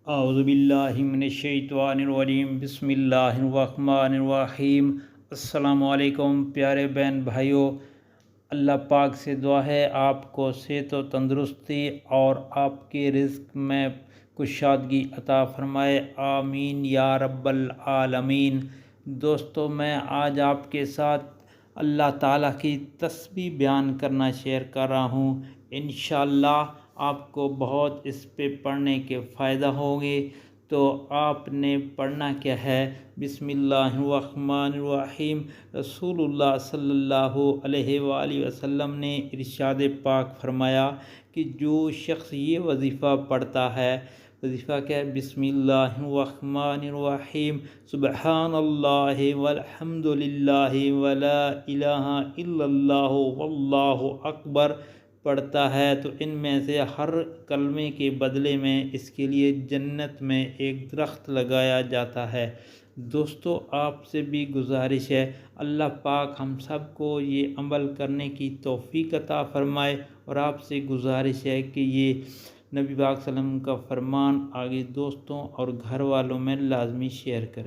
औज़ुबिल्लाहिमिनश्शैतानिर्रजीम बिस्मिल्लाहिर्रहमानिर्रहीम। अस्सलामुअलैकुम प्यारे बहन भाइयों, अल्लाह पाक से दुआ है आपको सेहत व तंदुरुस्ती और आपके रिज़्क़ में कुशादगी अता फ़रमाए, आमीन या रब्बल आलमीन। दोस्तों, मैं आज आपके साथ अल्लाह ताला की तस्बीह बयान करना शेयर कर रहा हूँ। इंशाअल्लाह आपको बहुत इस पे पढ़ने के फ़ायदा होंगे। तो आपने पढ़ना क्या है? बिस्मिल्लाहिर्रहमानिर्रहीम। रसूलुल्लाह सल्लल्लाहु अलैहि वसल्लम ने इरशाद पाक फरमाया कि जो शख्स ये वजीफ़ा पढ़ता है, वजीफ़ा क्या है? बिस्मिल्लाहिर्रहमानिर्रहीम, सुब्हानल्लाहि वल्हम्दुलिल्लाहि वला इलाहा इल्लल्लाहु वल्लाहु अकबर पढ़ता है, तो इनमें से हर कलमे के बदले में इसके लिए जन्नत में एक दरख्त लगाया जाता है। दोस्तों, आपसे भी गुजारिश है, अल्लाह पाक हम सब को ये अमल करने की तौफ़ीक अता फ़रमाए। और आपसे गुजारिश है कि ये नबी पाक सल्लल्लाहु अलैहि वसल्लम का फ़रमान आगे दोस्तों और घर वालों में लाजमी शेयर करें।